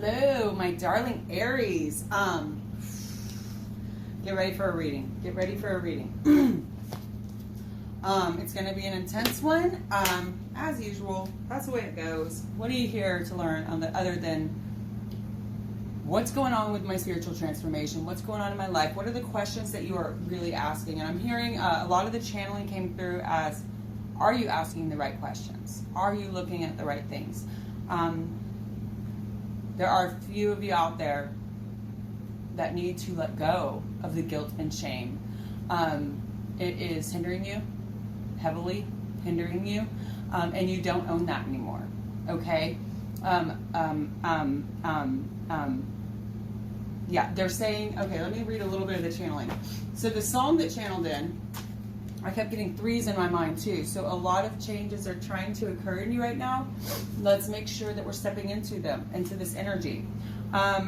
Hello, my darling Aries. Get ready for a reading. Get ready for a reading. It's going to be an intense one. As usual, that's the way it goes. What are you here to learn other than what's going on with my spiritual transformation? What's going on in my life? What are the questions that you are really asking? And I'm hearing a lot of the channeling came through as, are you asking the right questions? Are you looking at the right things? There are a few of you out there that need to let go of the guilt and shame. It is hindering you, heavily hindering you, and you don't own that anymore, okay? Yeah, they're saying, okay, let me read a little bit of the channeling. So the song that channeled in, I kept getting threes in my mind too. So a lot of changes are trying to occur in you right now. Let's make sure that we're stepping into them, into this energy.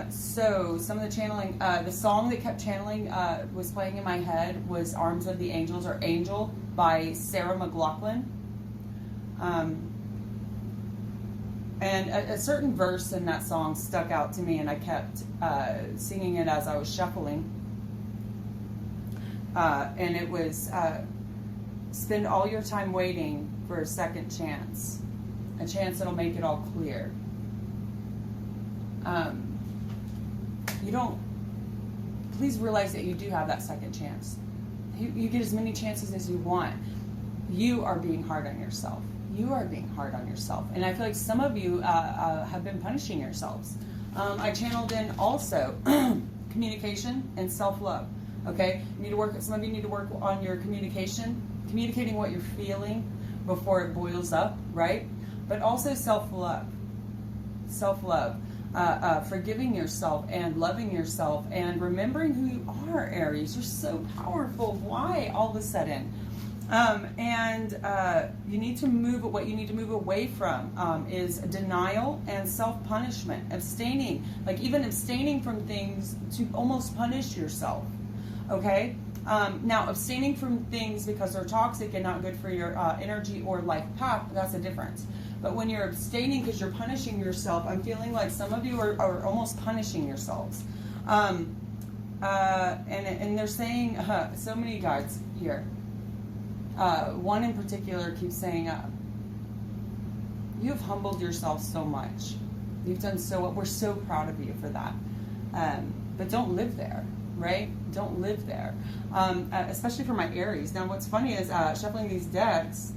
So some of the channeling, the song that kept channeling was playing in my head was Arms of the Angels, or Angel by Sarah McLachlan. And a certain verse in that song stuck out to me, and I kept singing it as I was shuffling. And it was, spend all your time waiting for a second chance. A chance that'll make it all clear. You don't, please realize that you do have that second chance. You get as many chances as you want. You are being hard on yourself. You are being hard on yourself. And I feel like some of you have been punishing yourselves. I channeled in also communication and self-love. Okay, you need to work. Some of you need to work on your communication, communicating what you're feeling before it boils up, right? But also self-love, forgiving yourself and loving yourself and remembering who you are, Aries. You're so powerful. Why all of a sudden? You need to move. What you need to move away from is denial and self-punishment, abstaining, like even abstaining from things to almost punish yourself. Okay? Now, abstaining from things because they're toxic and not good for your energy or life path, that's a difference. But when you're abstaining because you're punishing yourself, I'm feeling like some of you are almost punishing yourselves. And they're saying, so many guides here. One in particular keeps saying, you have humbled yourself so much. You've done so well. We're so proud of you for that. But don't live there. Right? Don't live there. Especially for my Aries. Now, what's funny is shuffling these decks,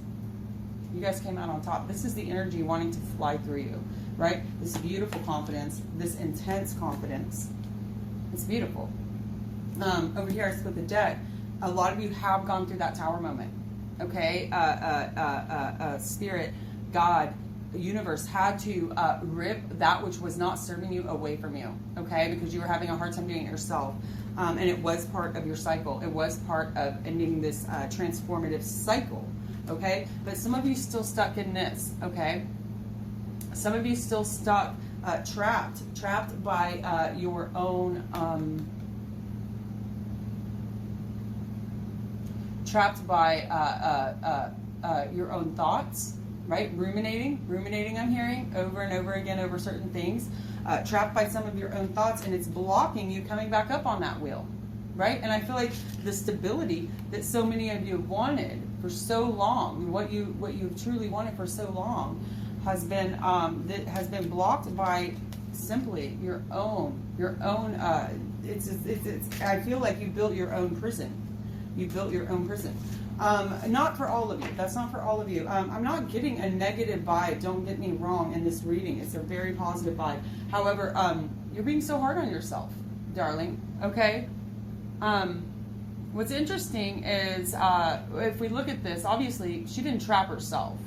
you guys came out on top. This is the energy wanting to fly through you, right? This beautiful confidence, this intense confidence. It's beautiful. Over here, I split the deck. A lot of you have gone through that tower moment, okay? Spirit, God, the universe had to rip that which was not serving you away from you, okay? Because you were having a hard time doing it yourself. And it was part of your cycle. It was part of ending this transformative cycle, okay? But some of you still stuck in this, okay? Some of you still stuck, trapped by your own, your own thoughts, right? Ruminating, I'm hearing, over and over again over certain things. Trapped by some of your own thoughts, and it's blocking you coming back up on that wheel, right? And I feel like the stability that so many of you have wanted for so long, what you truly wanted for so long, has been blocked by simply your own. I feel like you built your own prison. You built your own prison. Not for all of you. That's not for all of you. I'm not getting a negative vibe. Don't get me wrong in this reading. It's a very positive vibe. However, you're being so hard on yourself, darling. Okay? What's interesting is if we look at this, obviously, she didn't trap herself,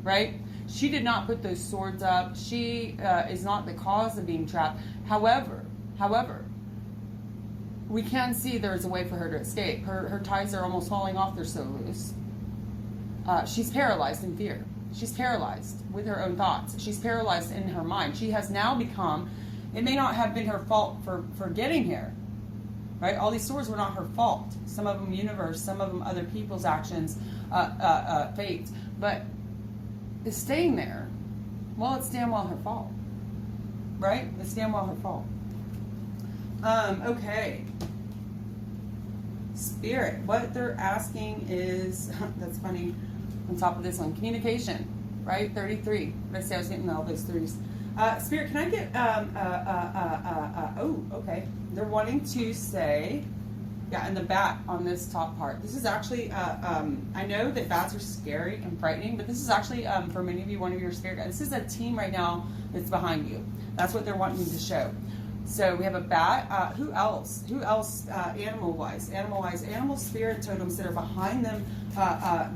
right? She did not put those swords up. She is not the cause of being trapped. However, we can see there is a way for her to escape. Her ties are almost falling off. They're so loose. She's paralyzed in fear. She's paralyzed with her own thoughts. She's paralyzed in her mind. She has now become, it may not have been her fault for getting here, right? All these swords were not her fault. Some of them universe, some of them other people's actions, fate. But staying there, well, it's damn well her fault. right? They stand while her fall. Okay. Spirit, what they're asking is, that's funny, on top of this one, communication, right? 33. Did I say I was getting all those threes? Spirit, can I get, oh, okay. They're wanting to say, yeah, and the bat on this top part. This is actually, I know that bats are scary and frightening, but this is actually, for many of you, one of your spirit guides. This is a team right now that's behind you. That's what they're wanting to show. So we have a bat. Who else? Who else? Animal-wise, animal spirit totems that are behind them.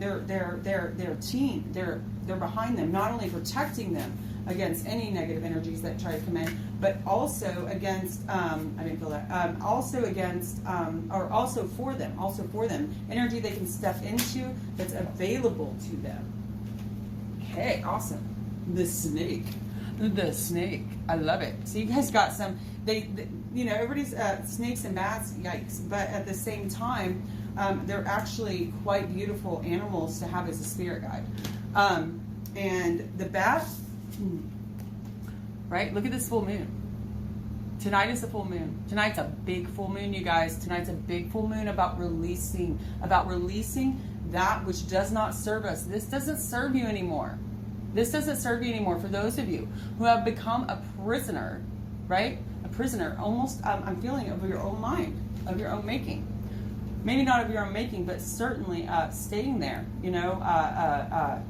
Their team. They're behind them, not only protecting them against any negative energies that try to come in, but also against. I didn't feel that. Also against, or also for them. Also for them, energy they can step into that's available to them. Okay, awesome. The snake. The snake. I love it. So you guys got some, they you know, everybody's snakes and bats, yikes. But at the same time, they're actually quite beautiful animals to have as a spirit guide. And the bat, right? Look at this full moon. Tonight is a full moon. Tonight's a big full moon, you guys. Tonight's a big full moon about releasing that which does not serve us. This doesn't serve you anymore. This doesn't serve you anymore. For those of you who have become a prisoner, right? A prisoner, almost, I'm feeling, of your own mind, of your own making. Maybe not of your own making, but certainly staying there, you know,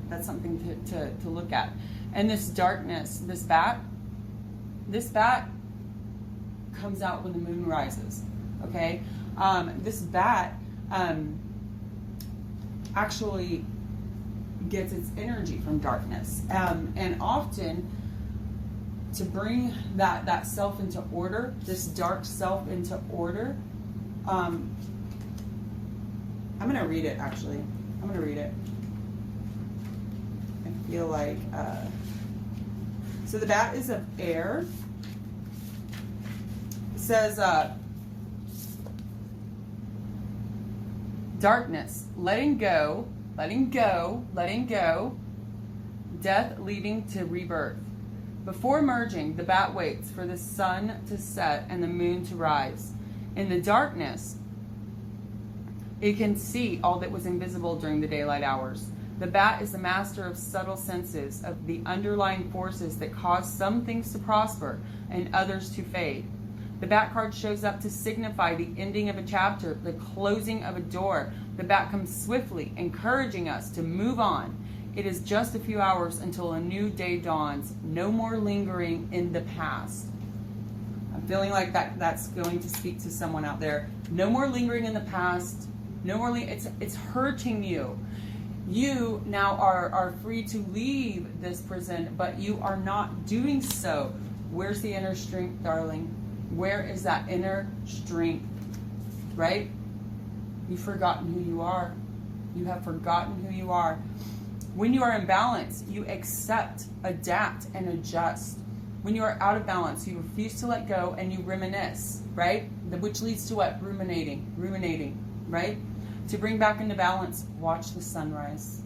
that's something to look at. And this darkness, this bat comes out when the moon rises, okay? This bat actually gets its energy from darkness, and often to bring that self into order, this dark self into order. I'm gonna read it, actually. I'm gonna read it. I feel like so the bat is of air. It says darkness, letting go, death leading to rebirth. Before merging, the bat waits for the sun to set and the moon to rise. In the darkness, it can see all that was invisible during the daylight hours. The bat is the master of subtle senses, of the underlying forces that cause some things to prosper and others to fade. The bat card shows up to signify the ending of a chapter, the closing of a door. The bat comes swiftly, encouraging us to move on. It is just a few hours until a new day dawns. No more lingering in the past. I'm feeling like that's going to speak to someone out there. No more lingering in the past. No more. It's hurting you. You now are free to leave this prison, but you are not doing so. Where's the inner strength, darling? Where is that inner strength? Right? You've forgotten who you are. You have forgotten who you are. When you are in balance, you accept, adapt, and adjust. When you are out of balance, you refuse to let go and you reminisce, right? Which leads to what? Ruminating, right? To bring back into balance, watch the sunrise.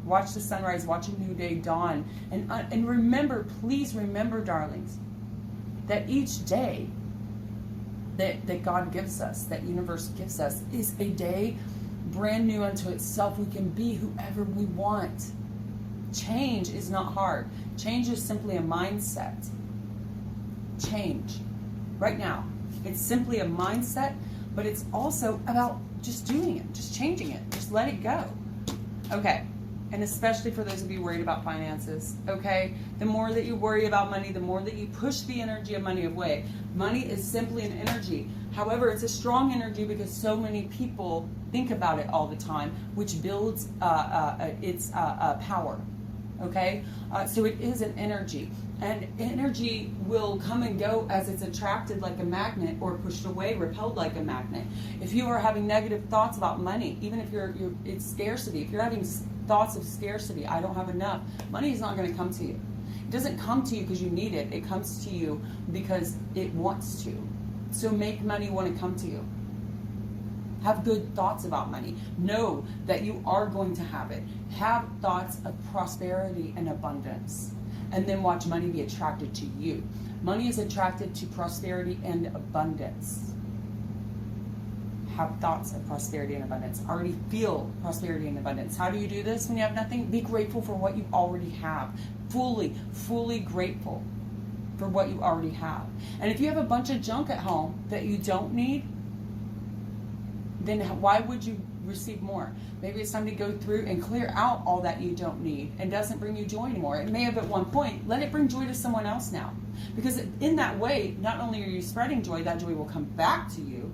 Watch the sunrise, watch a new day dawn. And remember, please remember, darlings, that each day that God gives us, that universe gives us, is a day brand new unto itself. We can be whoever we want. Change is not hard. Change is simply a mindset. Change. Right now. It's simply a mindset, but it's also about just doing it, just changing it, just let it go. Okay. And especially for those of you worried about finances, okay? The more that you worry about money, the more that you push the energy of money away. Money is simply an energy. However, it's a strong energy because so many people think about it all the time, which builds its power, okay? So it is an energy. And energy will come and go as it's attracted like a magnet or pushed away, repelled like a magnet. If you are having negative thoughts about money, even if it's scarcity, if you're having thoughts of scarcity, I don't have enough, money is not going to come to you. It doesn't come to you because you need it. It comes to you because it wants to. So make money want to come to you. Have good thoughts about money. Know that you are going to have it. Have thoughts of prosperity and abundance. and then watch money be attracted to you. Money is attracted to prosperity and abundance. Have thoughts of prosperity and abundance. Already feel prosperity and abundance. How do you do this when you have nothing? Be grateful for what you already have. Fully grateful for what you already have. And if you have a bunch of junk at home that you don't need, then why would you receive more? Maybe it's time to go through and clear out all that you don't need and doesn't bring you joy anymore. It may have at one point. Let it bring joy to someone else now. Because in that way, not only are you spreading joy, that joy will come back to you,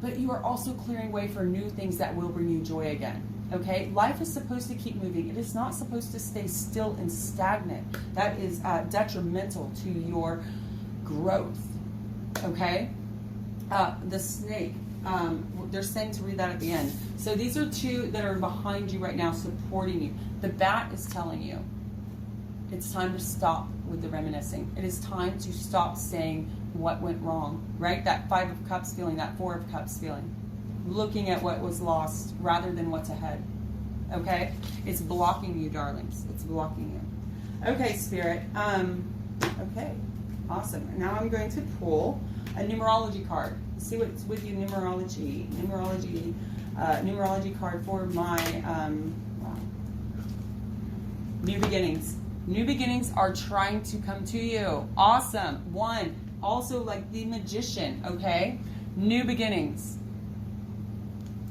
but you are also clearing way for new things that will bring you joy again. Okay? Life is supposed to keep moving. It is not supposed to stay still and stagnant. That is detrimental to your growth. Okay? The snake. They're saying to read that at the end. So these are two that are behind you right now, supporting you. The bat is telling you it's time to stop with the reminiscing. It is time to stop saying what went wrong, right? That 5 of Cups feeling, that 4 of Cups feeling. Looking at what was lost rather than what's ahead. Okay? It's blocking you, darlings. It's blocking you. Okay, Spirit. Okay. Awesome. Now I'm going to pull a numerology card. See what's with you, numerology. Numerology card for my new beginnings. New beginnings are trying to come to you. Awesome. 1. Also like the Magician, okay? New beginnings.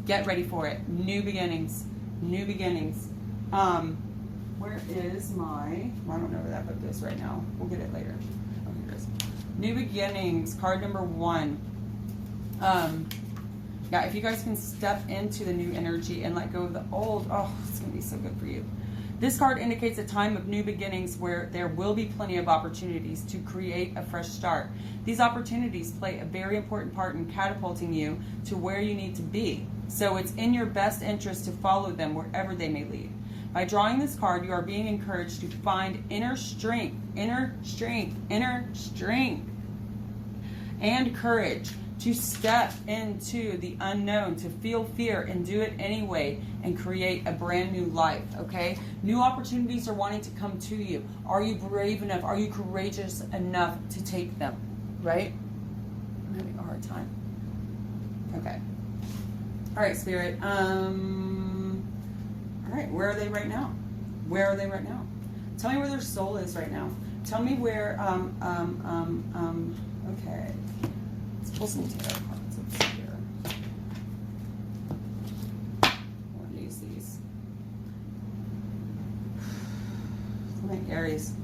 Get ready for it. New beginnings. New beginnings. Where is my... I don't know where that book is right now. We'll get it later. Oh, here it is. New beginnings. Card number 1. Yeah, if you guys can step into the new energy and let go of the old, oh, it's going to be so good for you. This card indicates a time of new beginnings where there will be plenty of opportunities to create a fresh start. These opportunities play a very important part in catapulting you to where you need to be. So it's in your best interest to follow them wherever they may lead. By drawing this card, you are being encouraged to find inner strength, and courage to step into the unknown, to feel fear and do it anyway and create a brand new life, okay? New opportunities are wanting to come to you. Are you brave enough? Are you courageous enough to take them, right? I'm having a hard time. Okay. All right, Spirit. All right, where are they right now? Where are they right now? Tell me where their soul is right now. Tell me where, okay. Let's pull some tarot cards. Let's see here. I want to use these. Like Aries.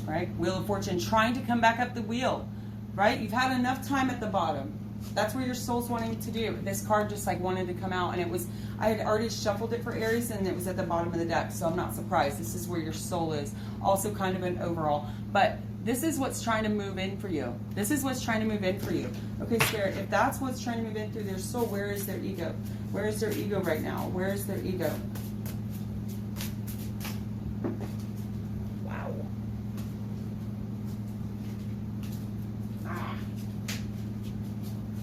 Right? Wheel of Fortune trying to come back up the wheel. Right? You've had enough time at the bottom. That's where your soul's wanting to do. This card just like wanted to come out, and it was, I had already shuffled it for Aries, and it was at the bottom of the deck, so I'm not surprised. This is where your soul is. Also kind of an overall. But this is what's trying to move in for you. This is what's trying to move in for you. Okay, Spirit, if that's what's trying to move in through their soul, where is their ego? Where is their ego right now? Where is their ego? Wow. Ah.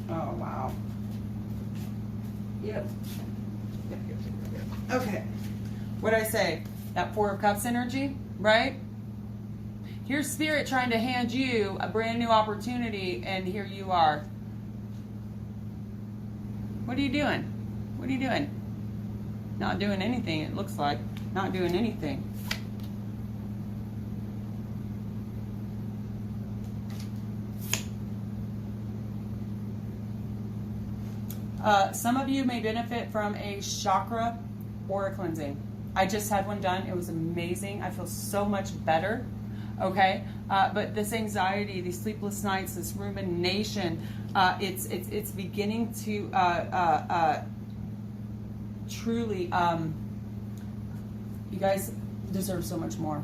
Oh, wow. Yep. Okay. What'd I say? That 4 of Cups energy, right? Here's Spirit trying to hand you a brand new opportunity, and here you are. What are you doing? What are you doing? Not doing anything, it looks like. Not doing anything. Some of you may benefit from a chakra aura cleansing. I just had one done. It was amazing. I feel so much better. Okay, but this anxiety, these sleepless nights, this rumination, it's beginning to truly. You guys deserve so much more.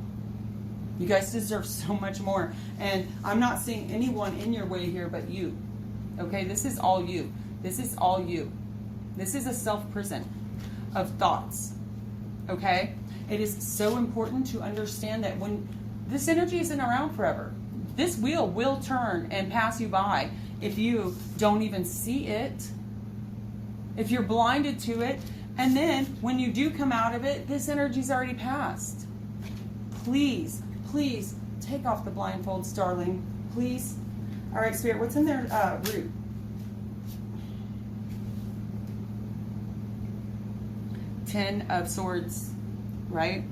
You guys deserve so much more, and I'm not seeing anyone in your way here but you. Okay, this is all you. This is all you. This is a self-prison of thoughts. Okay, it is so important to understand that when this energy isn't around forever. This wheel will turn and pass you by if you don't even see it. If you're blinded to it, And then when you do come out of it, this energy's already passed. Please, please take off the blindfolds, darling. Please. All right, Spirit, what's in their root? Ten of Swords, right?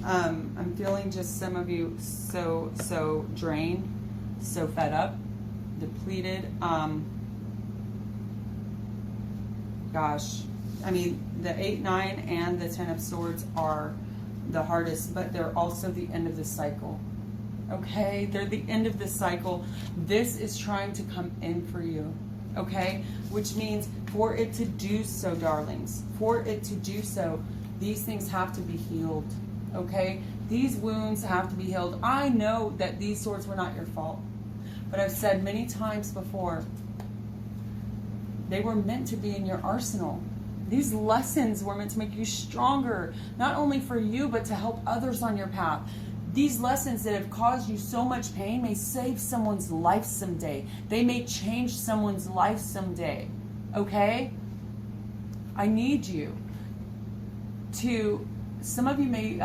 I'm feeling just some of you so drained, so fed up, depleted. Gosh, I mean, the 8, 9, and the 10 of Swords are the hardest, but they're also the end of the cycle. Okay, they're the end of the cycle. This is trying to come in for you. Okay, which means for it to do so, darlings, for it to do so, these things have to be healed. Okay, these wounds have to be healed. I know that these swords were not your fault, but I've said many times before, they were meant to be in your arsenal. These lessons were meant to make you stronger, not only for you, but to help others on your path. These lessons that have caused you so much pain may save someone's life someday. They may change someone's life someday. Okay? I need you to, some of you may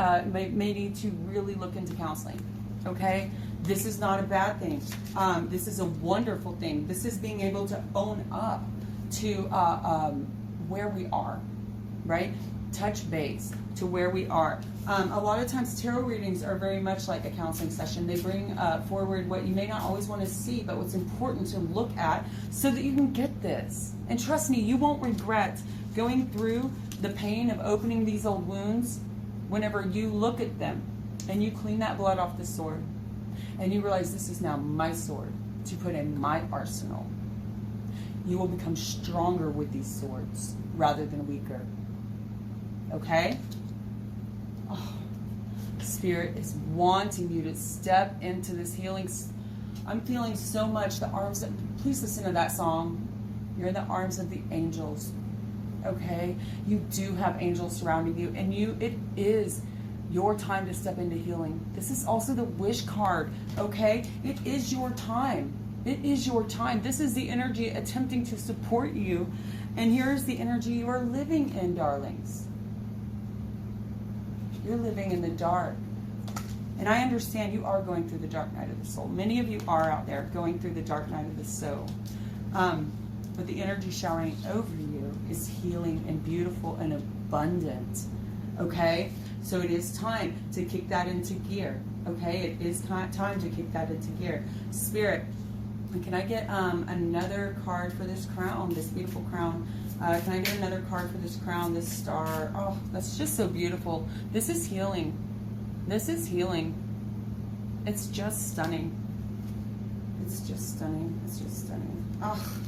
need to really look into counseling. Okay? This is not a bad thing. This is a wonderful thing. This is being able to own up to where we are, right? Touch base to where we are. A lot of times tarot readings are very much like a counseling session. They bring forward what you may not always want to see, but what's important to look at so that you can get this. And trust me, you won't regret going through the pain of opening these old wounds whenever you look at them and you clean that blood off the sword and you realize this is now my sword to put in my arsenal. You will become stronger with these swords rather than weaker. Okay? Oh, Spirit is wanting you to step into this healing. I'm feeling so much the arms that, please listen to that song. You're in the arms of the angels. Okay? You do have angels surrounding you, and it is your time to step into healing. This is also the wish card. Okay? It is your time. It is your time. This is the energy attempting to support you. And here's the energy you are living in, darlings. You're living in the dark. And I understand you are going through the dark night of the soul. Many of you are out there going through the dark night of the soul. But the energy showering over you is healing and beautiful and abundant. Okay? So it is time to kick that into gear. Okay? It is time to kick that into gear. Spirit, can I get another card for this crown, this beautiful crown? Can I get another card for this crown, this star? Oh, that's just so beautiful. This is healing. This is healing. It's just stunning. It's just stunning. It's just stunning. Oh,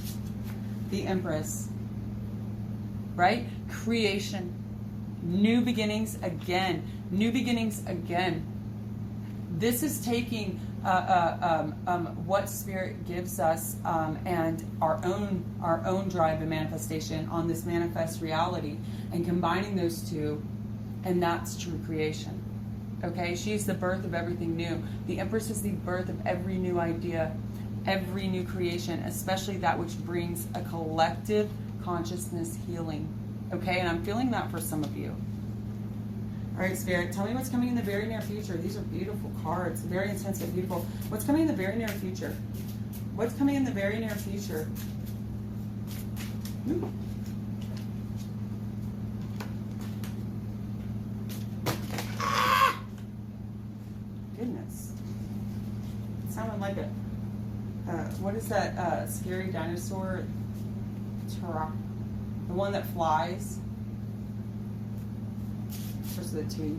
the Empress. Right? Creation. New beginnings again. New beginnings again. This is taking what Spirit gives us and our own drive and manifestation on this manifest reality and combining those two, and that's true creation. Okay, she's the birth of everything new. The Empress is the birth of every new idea, every new creation, especially that which brings a collective consciousness healing. Okay, and I'm feeling that for some of you. All right, Spirit, tell me what's coming in the very near future. These are beautiful cards, very intense but beautiful. What's coming in the very near future? What's coming in the very near future? Ooh. Ah! Goodness. It sounded like a, what is that scary dinosaur? The one that flies. The two.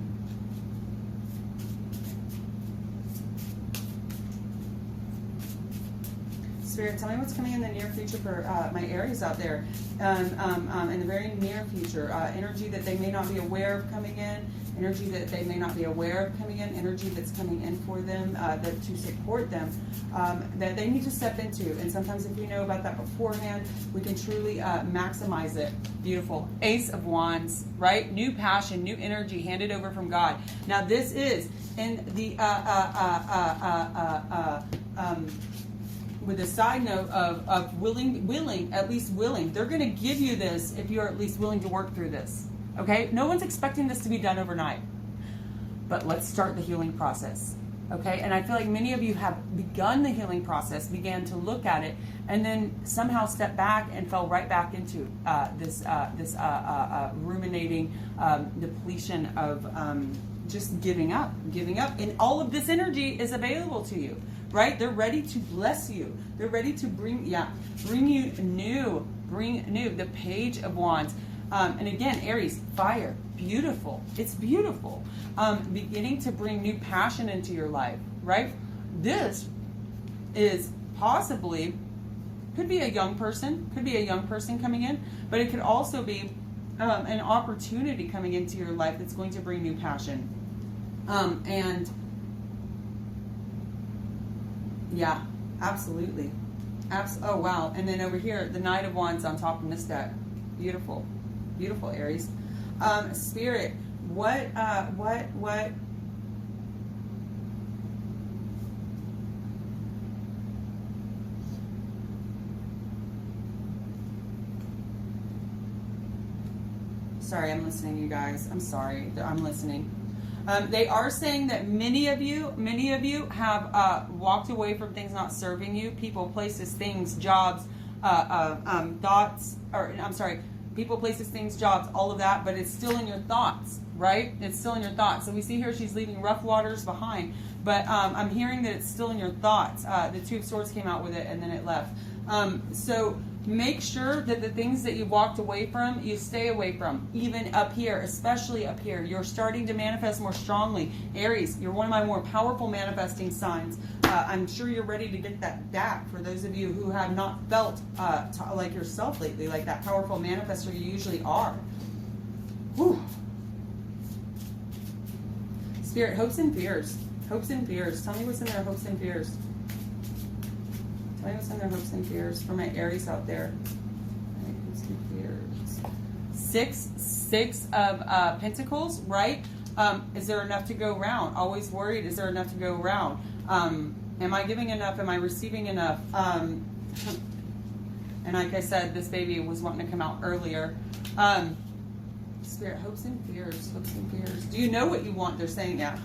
Spirit, tell me what's coming in the near future for my Aries out there. In the very near future, energy that they may not be aware of coming in, energy that they may not be aware of coming in, energy that's coming in for them, that to support them, that they need to step into. And sometimes if we know about that beforehand, we can truly maximize it. Beautiful. Ace of Wands, right? New passion, new energy handed over from God. Now this is in the with a side note of willing, at least willing. They're going to give you this if you're at least willing to work through this. Okay? No one's expecting this to be done overnight. But let's start the healing process. Okay? And I feel like many of you have begun the healing process, began to look at it, and then somehow stepped back and fell right back into this ruminating depletion of just giving up. And all of this energy is available to you, right? They're ready to bless you. They're ready to bring you new, the Page of Wands. And again, Aries, fire, beautiful. It's beautiful. Beginning to bring new passion into your life, right? This is possibly, could be a young person coming in, but it could also be an opportunity coming into your life that's going to bring new passion. And yeah, absolutely. Oh, wow. And then over here, the Knight of Wands on top of this deck. Beautiful. Beautiful, Aries. Spirit, what sorry, I'm listening, you guys. I'm sorry, I'm listening. They are saying that many of you have walked away from things not serving you, people, places, things, jobs, thoughts, or I'm sorry, people, places, things, jobs, all of that, but it's still in your thoughts, right? It's still in your thoughts. So we see here she's leaving rough waters behind, but I'm hearing that it's still in your thoughts. The Two of Swords came out with it and then it left. So make sure that the things that you walked away from, you stay away from, even up here, especially up here. You're starting to manifest more strongly. Aries, you're one of my more powerful manifesting signs. I'm sure you're ready to get that back for those of you who have not felt like yourself lately, like that powerful manifestor you usually are. Whew. Spirit, hopes and fears. Hopes and fears. Tell me what's in their hopes and fears. Tell me what's in their hopes and fears for my Aries out there. Hopes and fears. Six of Pentacles, right? Is there enough to go around? Always worried, is there enough to go around? Am I giving enough? Am I receiving enough? And like I said, this baby was wanting to come out earlier. Spirit, hopes and fears, hopes and fears. Do you know what you want? They're saying, yeah.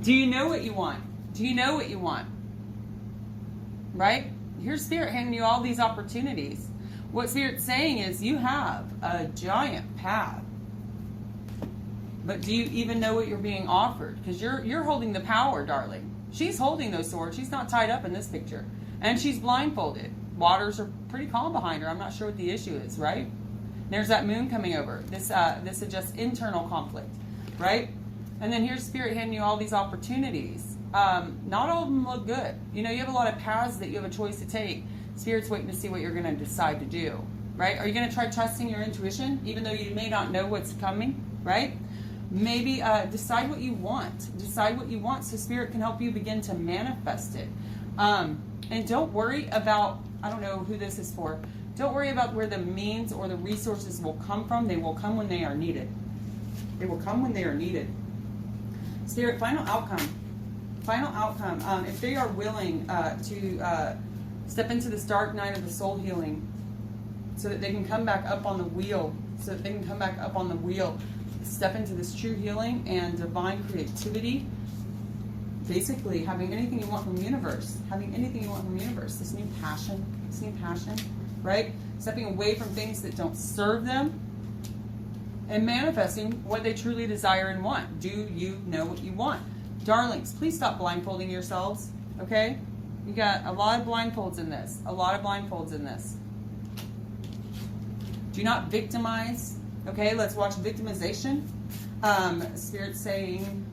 Do you know what you want? Do you know what you want? Right? Here's Spirit handing you all these opportunities. What Spirit's saying is you have a giant path. But do you even know what you're being offered? Because you're holding the power, darling. She's holding those swords. She's not tied up in this picture. And she's blindfolded. Waters are pretty calm behind her. I'm not sure what the issue is, right? There's that moon coming over. This suggests internal conflict, right? And then here's Spirit handing you all these opportunities. Not all of them look good. You know, you have a lot of paths that you have a choice to take. Spirit's waiting to see what you're going to decide to do, right? Are you going to try trusting your intuition, even though you may not know what's coming, right? Maybe decide what you want. Decide what you want so Spirit can help you begin to manifest it. And don't worry about, I don't know who this is for, don't worry about where the means or the resources will come from. They will come when they are needed. They will come when they are needed. Spirit, final outcome. Final outcome. If they are willing to step into this dark night of the soul healing so that they can come back up on the wheel, step into this true healing and divine creativity, basically having anything you want from the universe, this new passion, right? Stepping away from things that don't serve them and manifesting what they truly desire and want. Do you know what you want? Darlings, please stop blindfolding yourselves, okay? You got a lot of blindfolds in this. Do not victimize, okay? Let's watch victimization. Spirit saying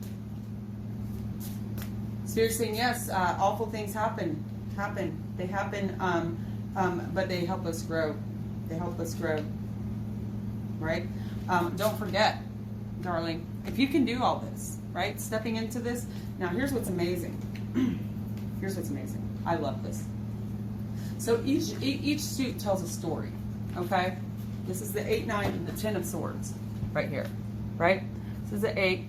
yes, awful things happen. They happen, but they help us grow. Right? Don't forget, darling, if you can do all this, right? Stepping into this. Now, here's what's amazing. I love this. So each suit tells a story, okay? This is the 8, 9, and the 10 of Swords right here, right? This is the 8.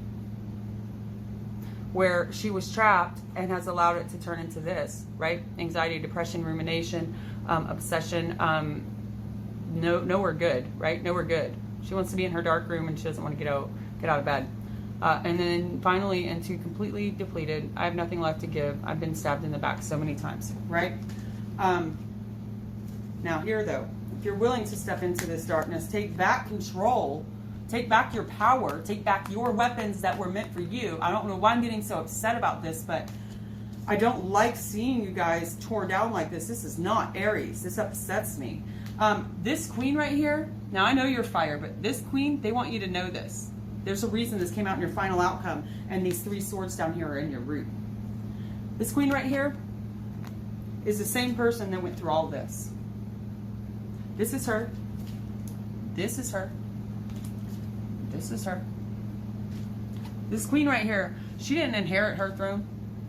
where she was trapped and has allowed it to turn into this, right? Anxiety, depression, rumination, obsession, nowhere good, right? Nowhere good. She wants to be in her dark room and she doesn't want to get out of bed. And then finally into completely depleted. I have nothing left to give. I've been stabbed in the back so many times, right? Now here though, if you're willing to step into this darkness, take back control, take back your power, take back your weapons that were meant for you. I don't know why I'm getting so upset about this, but I don't like seeing you guys torn down like this. This is not Aries. This upsets me. This queen right here, now I know you're fire, but this queen, they want you to know this. There's a reason this came out in your final outcome, and these 3 swords down here are in your root. This queen right here is the same person that went through all this. This is her. This is her. This is her. This queen right here, she didn't inherit her throne.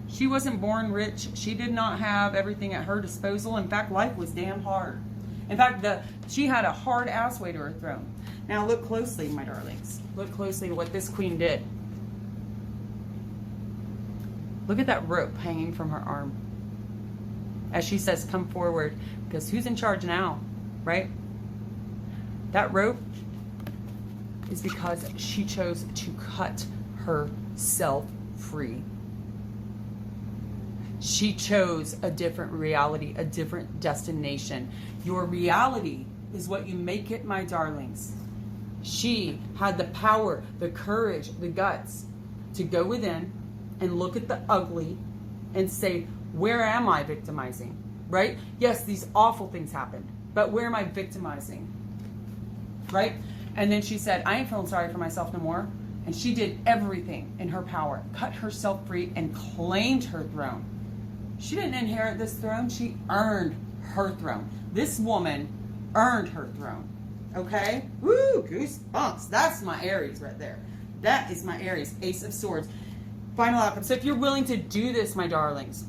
She wasn't born rich. She did not have everything at her disposal. In fact, life was damn hard. In fact, she had a hard ass way to her throne. Now look closely, my darlings. Look closely to what this queen did. Look at that rope hanging from her arm. As she says, come forward, because who's in charge now, right? That rope is because she chose to cut herself free. She chose a different reality, a different destination. Your reality is what you make it, my darlings. She had the power, the courage, the guts to go within and look at the ugly and say, where am I victimizing? Right? Yes, these awful things happened, but where am I victimizing? Right? And then she said, I ain't feeling sorry for myself no more. And she did everything in her power, cut herself free and claimed her throne. She didn't inherit this throne. She earned her throne. This woman earned her throne. Okay? Woo, goosebumps. That's my Aries right there. That is my Aries, Ace of Swords. Final outcome. So if you're willing to do this, my darlings,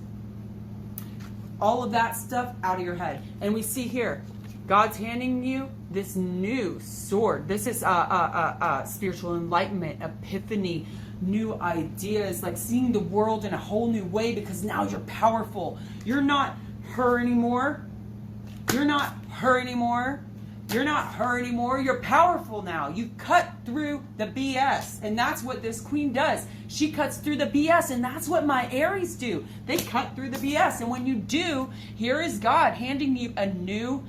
all of that stuff out of your head. And we see here, God's handing you this new sword. This is spiritual enlightenment, epiphany, new ideas, like seeing the world in a whole new way, because now you're powerful. You're not her anymore. You're not her anymore. You're not her anymore. You're powerful now. You cut through the BS. And that's what this queen does. She cuts through the BS. And that's what my Aries do. They cut through the BS. And when you do, here is God handing you a new,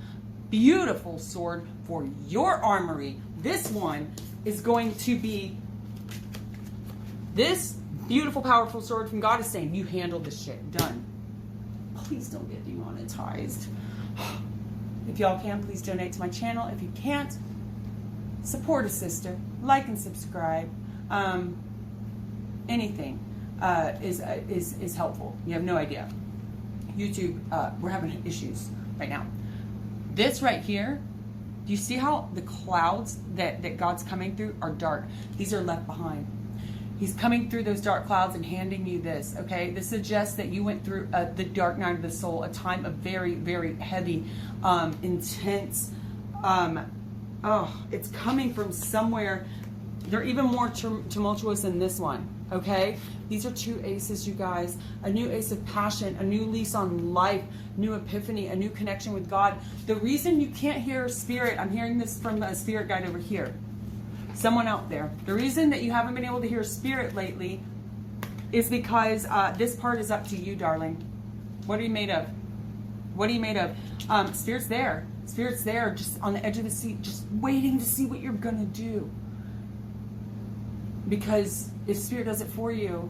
beautiful sword for your armory. This one is going to be, this beautiful, powerful sword from God is saying, you handle this shit. Done. Please don't get demonetized. If y'all can, please donate to my channel. If you can't, support a sister. Like and subscribe. Anything is helpful. You have no idea. YouTube, we're having issues right now. This right here, do you see how the clouds that God's coming through are dark? These are left behind. He's coming through those dark clouds and handing you this, okay? This suggests that you went through the dark night of the soul, a time of very, very heavy, intense, it's coming from somewhere. They're even more tumultuous than this one, okay? These are 2 aces, you guys. A new ace of passion, a new lease on life, new epiphany, a new connection with God. The reason you can't hear spirit, I'm hearing this from a spirit guide over here. Someone out there. The reason that you haven't been able to hear spirit lately is because this part is up to you, darling. What are you made of? What are you made of? Spirit's there. Spirit's there, just on the edge of the seat, just waiting to see what you're going to do. Because if Spirit does it for you,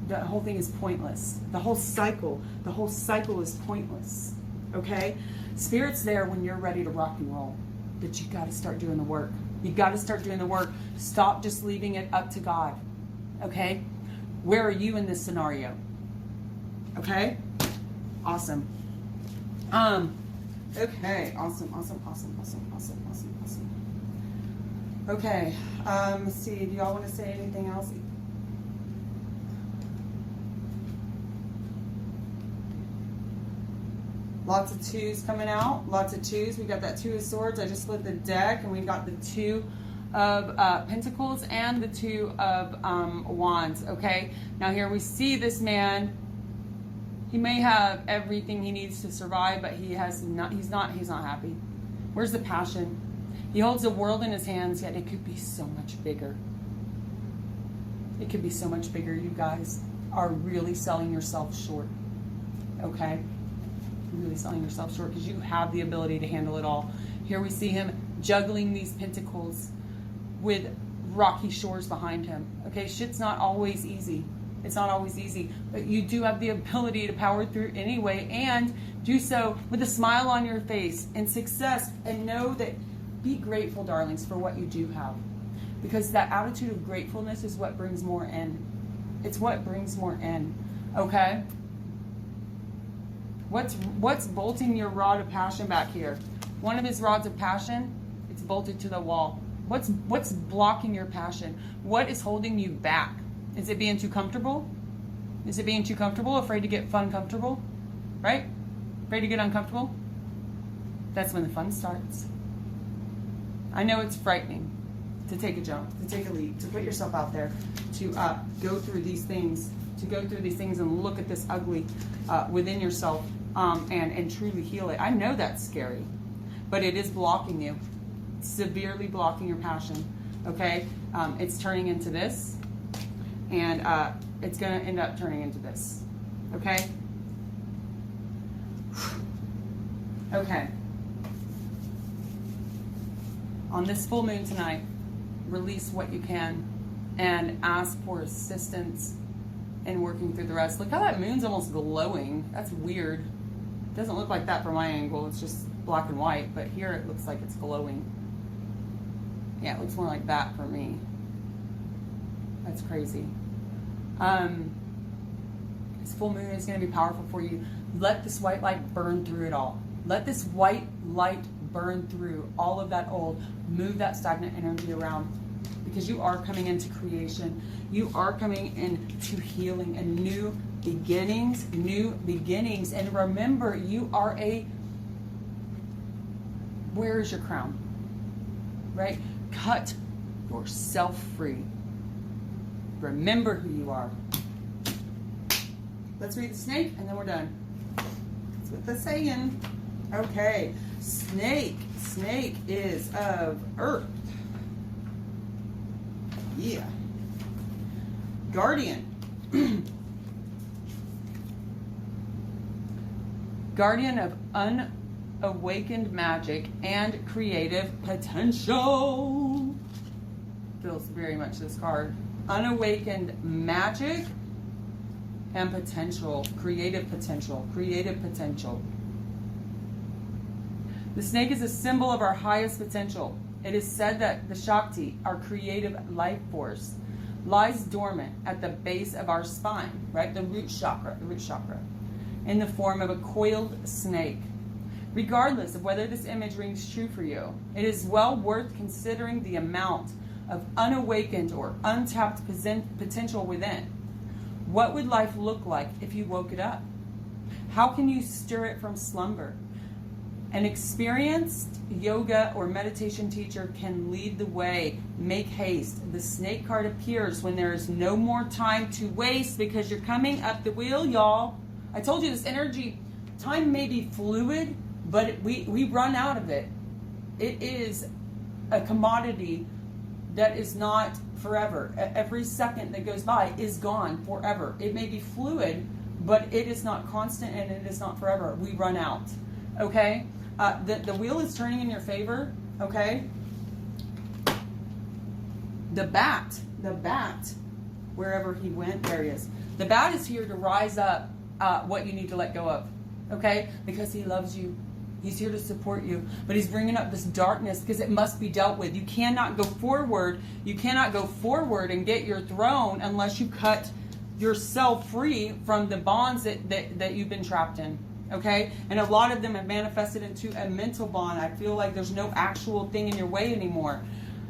the whole thing is pointless. The whole cycle is pointless. Okay? Spirit's there when you're ready to rock and roll. But you got to start doing the work. You got to start doing the work. Stop just leaving it up to God. Okay? Where are you in this scenario? Okay? Awesome. Okay. Awesome. Okay. Let's see. Do y'all want to say anything else? Lots of 2s coming out. Lots of 2s. We got that 2 of Swords. I just split the deck, and we got the 2 of Pentacles and the Two of Wands, okay? Now here we see this man. He may have everything he needs to survive, but he's not happy. Where's the passion? He holds the world in his hands, yet it could be so much bigger. It could be so much bigger. You guys are really selling yourself short, okay? Really selling yourself short because you have the ability to handle it all. Here we see him juggling these pentacles with rocky shores behind him. Okay, shit's not always easy. It's not always easy, but you do have the ability to power through anyway and do so with a smile on your face and success, and know that, be grateful, darlings, for what you do have, because that attitude of gratefulness is what brings more in. It's what brings more in, okay? What's bolting your rod of passion back here? One of his rods of passion, it's bolted to the wall. What's blocking your passion? What is holding you back? Is it being too comfortable? Is it being too comfortable? Afraid to get fun comfortable? Right? Afraid to get uncomfortable? That's when the fun starts. I know it's frightening to take a jump, to take a leap, to put yourself out there, to go through these things, and look at this ugly within yourself and truly heal it. I know that's scary, but it is blocking you, severely blocking your passion, okay? It's turning into this, and it's going to end up turning into this, okay? Okay. On this full moon tonight, release what you can and ask for assistance in working through the rest. Look how that moon's almost glowing. That's weird. It doesn't look like that from my angle. It's just black and white, but here it looks like it's glowing. Yeah, it looks more like that for me. That's crazy. This full moon is going to be powerful for you. Let this white light burn through it all. Let this white light burn through all of that old. Move that stagnant energy around, because you are coming into creation. You are coming into healing and new beginnings. And remember, you are where is your crown? Right? Cut yourself free. Remember who you are. Let's read the snake and then we're done. That's what they're saying. Okay. Snake. Snake is of earth. Yeah. Guardian. Guardian of unawakened magic and creative potential. Feels very much this card. Unawakened magic and potential. Creative potential. Creative potential. The snake is a symbol of our highest potential. It is said that the Shakti, our creative life force, lies dormant at the base of our spine, right? The root chakra, in the form of a coiled snake. Regardless of whether this image rings true for you, it is well worth considering the amount of unawakened or untapped potential within. What would life look like if you woke it up? How can you stir it from slumber? An experienced yoga or meditation teacher can lead the way. Make haste. The snake card appears when there is no more time to waste, because you're coming up the wheel, y'all. I told you this energy, time may be fluid, but we run out of it. It is a commodity that is not forever. Every second that goes by is gone forever. It may be fluid, but it is not constant and it is not forever. We run out. Okay? The wheel is turning in your favor, okay? The bat, wherever he went, there he is. The bat is here to rise up what you need to let go of, okay? Because he loves you. He's here to support you. But he's bringing up this darkness because it must be dealt with. You cannot go forward. You cannot go forward and get your throne unless you cut yourself free from the bonds that you've been trapped in. Okay? And a lot of them have manifested into a mental bond. I feel like there's no actual thing in your way anymore.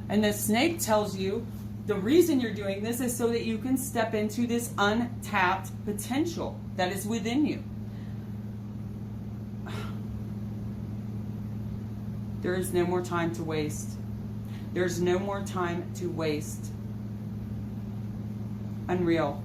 And the snake tells you the reason you're doing this is so that you can step into this untapped potential that is within you. There is no more time to waste. There's no more time to waste. Unreal.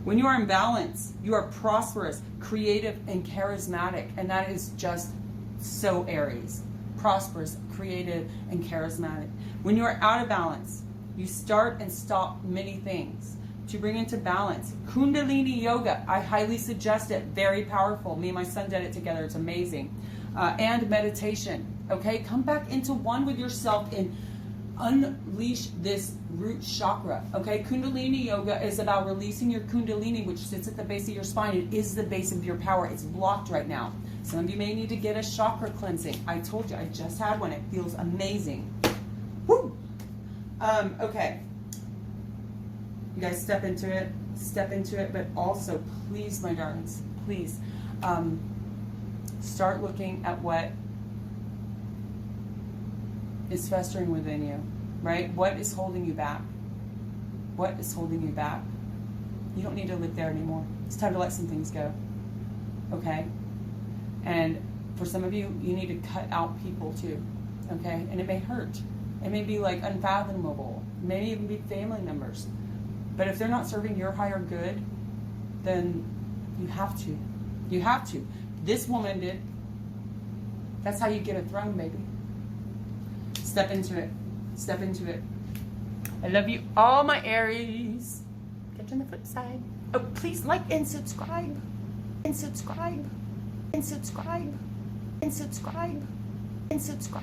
When you are in balance, you are prosperous, creative, and charismatic. And that is just so Aries. Prosperous, creative, and charismatic. When you are out of balance, you start and stop many things. To bring into balance, Kundalini Yoga, I highly suggest it. Very powerful. Me and my son did it together. It's amazing. And meditation. Okay, come back into one with yourself and unleash this root chakra. Okay, Kundalini Yoga is about releasing your Kundalini, which sits at the base of your spine. It is the base of your power. It's blocked right now. Some of you may need to get a chakra cleansing. I told you, I just had one. It feels amazing. Woo! Okay. You guys step into it, but also, please, my darlings, please, start looking at what is festering within you, right? What is holding you back? What is holding you back? You don't need to live there anymore. It's time to let some things go, okay? And for some of you, you need to cut out people too, okay? And it may hurt. It may be like unfathomable. It may even be family members. But if they're not serving your higher good, then you have to. You have to. This woman did. That's how you get a throne, baby. Step into it. Step into it. I love you all, my Aries. Catch you on the flip side. Oh, please like and subscribe. And subscribe. And subscribe. And subscribe. And subscribe.